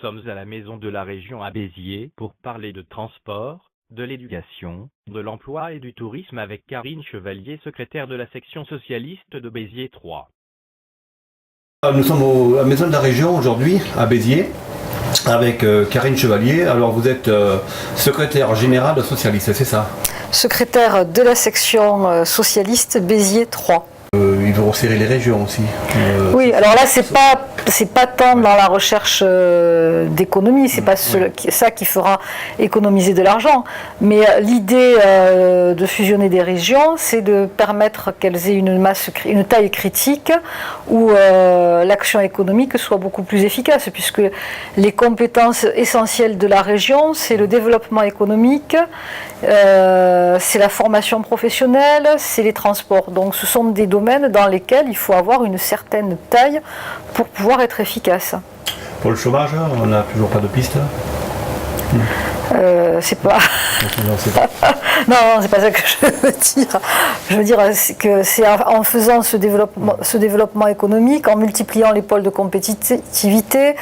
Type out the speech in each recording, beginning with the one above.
sommes à la Maison de la Région à Béziers pour parler de transport, de l'éducation, de l'emploi et du tourisme avec Karine Chevalier, secrétaire de la section socialiste de Béziers 3. Nous sommes à la Maison de la Région aujourd'hui, à Béziers, avec Karine Chevalier. Alors vous êtes secrétaire générale socialiste, c'est ça? Secrétaire de la section socialiste Béziers 3. Il veut resserrer les régions aussi. Oui, alors là, c'est pas tant dans la recherche d'économie, c'est pas ça qui fera économiser de l'argent. Mais l'idée de fusionner des régions, c'est de permettre qu'elles aient une taille critique où l'action économique soit beaucoup plus efficace, puisque les compétences essentielles de la région, c'est le développement économique, c'est la formation professionnelle, c'est les transports. Donc ce sont des domaines dans lesquels il faut avoir une certaine taille pour pouvoir être efficace. Pour le chômage, on n'a toujours pas de piste. C'est pas. Non, c'est pas ça que je veux dire. Je veux dire que c'est en faisant ce développement économique, en multipliant les pôles de compétitivité,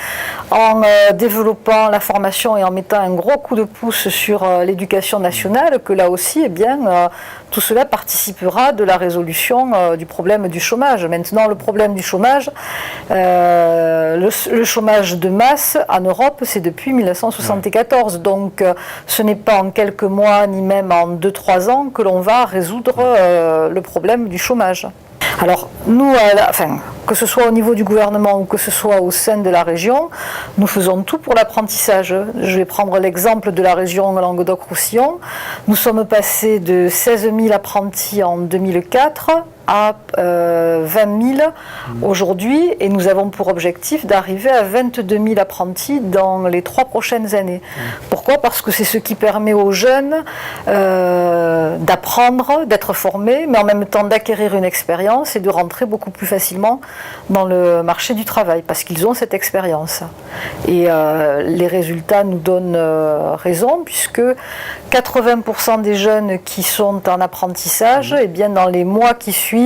en développant la formation et en mettant un gros coup de pouce sur l'éducation nationale, que là aussi, eh bien, tout cela participera de la résolution du problème du chômage. Maintenant, le problème du chômage, le chômage de masse en Europe, c'est depuis 1974. Donc, ce n'est pas en quelques mois, ni même en 2-3 ans, que l'on va résoudre le problème du chômage. Alors, nous, que ce soit au niveau du gouvernement ou que ce soit au sein de la région, nous faisons tout pour l'apprentissage. Je vais prendre l'exemple de la région Languedoc-Roussillon. Nous sommes passés de 16 000 apprentis en 2004 à 20 000 aujourd'hui, et nous avons pour objectif d'arriver à 22 000 apprentis dans les 3 prochaines années. Pourquoi ? Parce que c'est ce qui permet aux jeunes d'apprendre, d'être formés, mais en même temps d'acquérir une expérience et de rentrer beaucoup plus facilement dans le marché du travail, parce qu'ils ont cette expérience. Et les résultats nous donnent raison, puisque 80% des jeunes qui sont en apprentissage, eh bien, dans les mois qui suivent,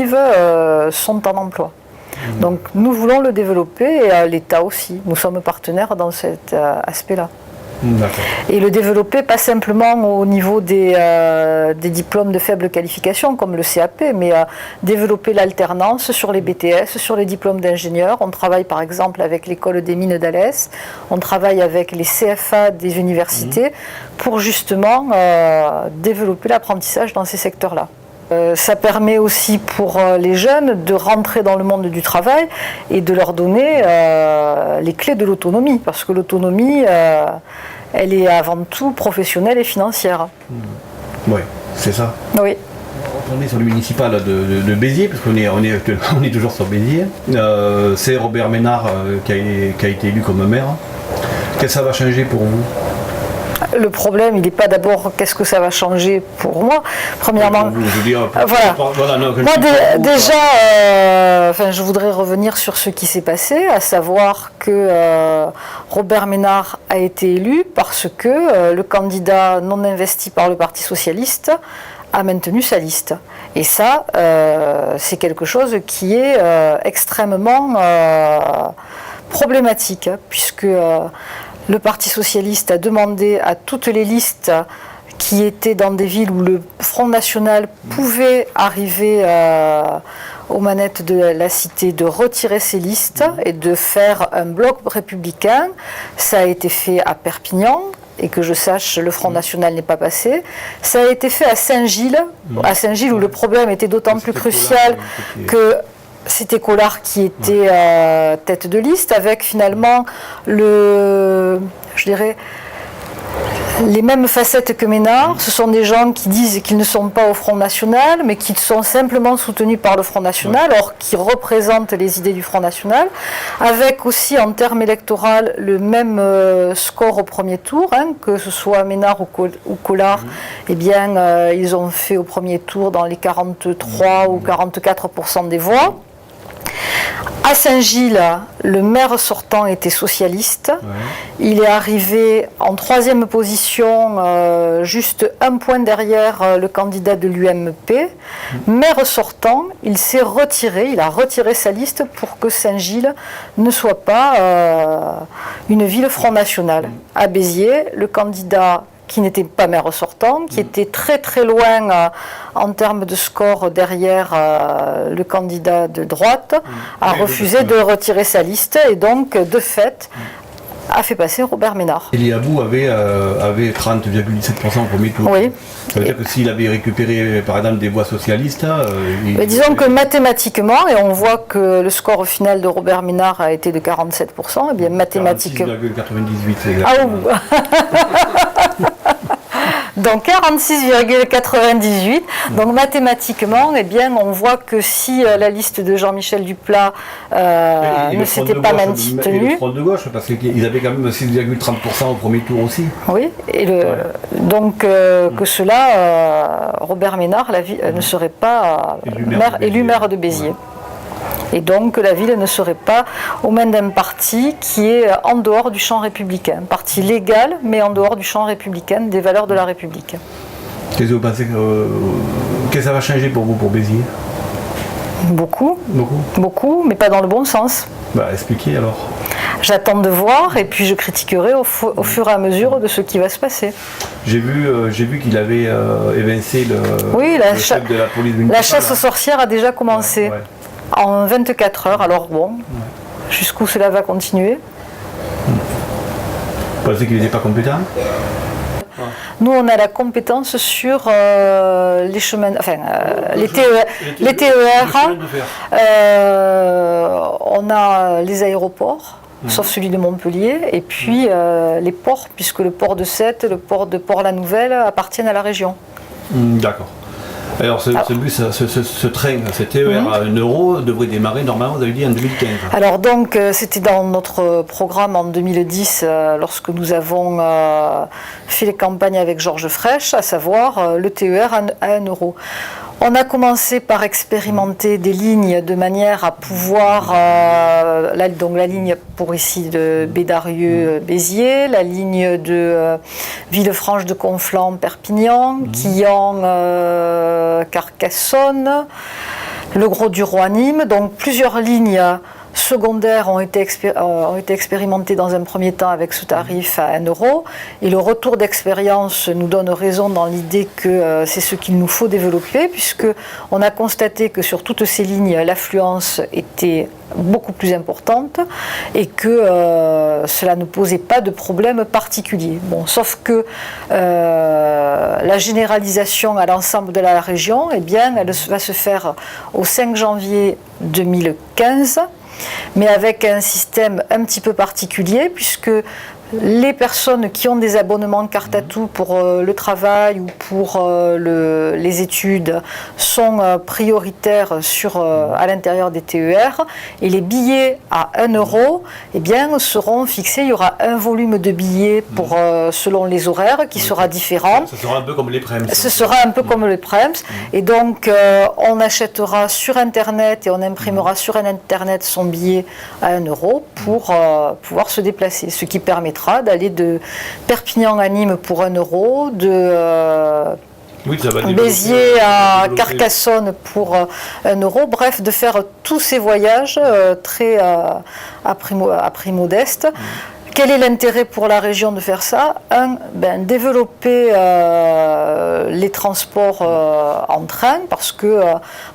sont en emploi. Donc nous voulons le développer, et l'État aussi. Nous sommes partenaires dans cet aspect-là. Et le développer pas simplement au niveau des diplômes de faible qualification comme le CAP, mais développer l'alternance sur les BTS, sur les diplômes d'ingénieurs. On travaille par exemple avec l'école des mines d'Alès, on travaille avec les CFA des universités pour justement développer l'apprentissage dans ces secteurs-là. Ça permet aussi pour les jeunes de rentrer dans le monde du travail et de leur donner les clés de l'autonomie, parce que l'autonomie, elle est avant tout professionnelle et financière. Oui, c'est ça. Oui. On est sur le municipal de Béziers, parce qu'on est toujours sur Béziers. C'est Robert Ménard qui a été élu comme maire. Qu'est-ce que ça va changer pour vous ? Le problème, il n'est pas d'abord qu'est-ce que ça va changer pour moi. Premièrement, je voudrais revenir sur ce qui s'est passé, à savoir que Robert Ménard a été élu parce que le candidat non investi par le Parti socialiste a maintenu sa liste. Et ça, c'est quelque chose qui est extrêmement problématique, puisque le Parti socialiste a demandé à toutes les listes qui étaient dans des villes où le Front National pouvait arriver aux manettes de la cité de retirer ces listes et de faire un bloc républicain. Ça a été fait à Perpignan, et que je sache, le Front National n'est pas passé. Ça a été fait à Saint-Gilles, où le problème était d'autant plus crucial que c'était Collard qui était tête de liste, avec finalement les mêmes facettes que Ménard. Ce sont des gens qui disent qu'ils ne sont pas au Front National, mais qui sont simplement soutenus par le Front National, or qui représentent les idées du Front National, avec aussi en termes électoraux le même score au premier tour, que ce soit Ménard ou Collard. Eh bien, ils ont fait au premier tour dans les 43 ou 44% des voix. À Saint-Gilles, le maire sortant était socialiste. Ouais. Il est arrivé en 3e position, juste un point derrière le candidat de l'UMP. Maire sortant, il s'est retiré, il a retiré sa liste pour que Saint-Gilles ne soit pas une ville Front National. À Béziers, le candidat qui n'était pas maire sortant, qui était très très loin en termes de score derrière le candidat de droite, a refusé de retirer sa liste et donc de fait a fait passer Robert Ménard. Elie Aboud avait 30,17% au premier tour. Oui. Ça veut dire que s'il avait récupéré par exemple des voix socialistes, Mais disons que mathématiquement, et on voit que le score final de Robert Ménard a été de 47%, et bien mathématiquement. 46,98 exactement. Ah oui. Donc 46,98. Donc mathématiquement, eh bien, on voit que si la liste de Jean-Michel Duplat ne s'était pas maintenue. Et le front de gauche, parce qu'ils avaient quand même 6,30% au premier tour aussi. Oui, et donc que cela, Robert Ménard ne serait pas élu maire de Béziers. Et donc la ville ne serait pas aux mains d'un parti qui est en dehors du champ républicain. Un parti légal, mais en dehors du champ républicain, des valeurs de la République. Qu'est-ce que vous pensez que ça va changer pour vous, pour Béziers? Beaucoup. Beaucoup. Beaucoup, mais pas dans le bon sens. Bah, expliquez alors. J'attends de voir et puis je critiquerai au fur et à mesure de ce qui va se passer. J'ai vu qu'il avait évincé le chef de la police municipale. La chasse aux sorcières a déjà commencé. Ouais. En 24 heures, alors bon, jusqu'où cela va continuer? Vous pensez qu'il n'était pas compétent? Nous, on a la compétence sur les chemins, enfin les TER. On a les aéroports, sauf celui de Montpellier, et puis les ports, puisque le port de Sète, le port de Port-la-Nouvelle appartiennent à la région. D'accord. Alors ce train, ce TER à 1 euro devrait démarrer normalement, vous avez dit, en 2015. Alors donc c'était dans notre programme en 2010 lorsque nous avons fait les campagnes avec Georges Frêche, à savoir le TER à 1 euro. On a commencé par expérimenter des lignes de manière à pouvoir, la ligne pour ici de Bédarieux-Béziers, la ligne de Villefranche de Conflans-Perpignan, Quillan, Carcassonne, le Gros du Roi-Nîmes, donc plusieurs lignes secondaires ont été expérimentées dans un premier temps avec ce tarif à 1 euro, et le retour d'expérience nous donne raison dans l'idée que c'est ce qu'il nous faut développer, puisque on a constaté que sur toutes ces lignes l'affluence était beaucoup plus importante et que cela ne posait pas de problème particulier. Bon, sauf que la généralisation à l'ensemble de la région, eh bien, elle va se faire au 5 janvier 2015, mais avec un système un petit peu particulier, puisque les personnes qui ont des abonnements carte à tout pour le travail ou pour les études sont prioritaires à l'intérieur des TER, et les billets à 1 euro seront fixés. Il y aura un volume de billets selon les horaires qui sera différent. Ce sera un peu comme les Prems. Ce sera un peu comme les Prems. Et donc on achètera sur Internet et on imprimera sur Internet son billet à 1 euro pour pouvoir se déplacer, ce qui permettra d'aller de Perpignan à Nîmes pour 1 euro, de Béziers à Carcassonne pour 1 euro, bref, de faire tous ces voyages très à prix modeste. Quel est l'intérêt pour la région de faire ça? Développer les transports en train, parce que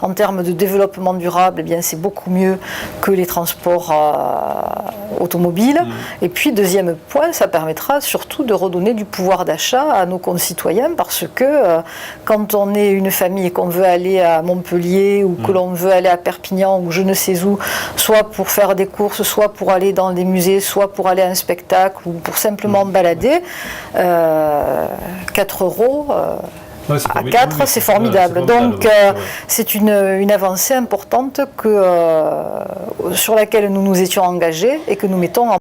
en termes de développement durable, c'est beaucoup mieux que les transports automobiles. Et puis deuxième point, ça permettra surtout de redonner du pouvoir d'achat à nos concitoyens, parce que quand on est une famille et qu'on veut aller à Montpellier ou que l'on veut aller à Perpignan ou je ne sais où, soit pour faire des courses, soit pour aller dans des musées, soit pour aller à un spectacle ou pour simplement balader, 4 euros à 4, c'est formidable. Donc c'est une avancée importante sur laquelle nous nous étions engagés et que nous mettons en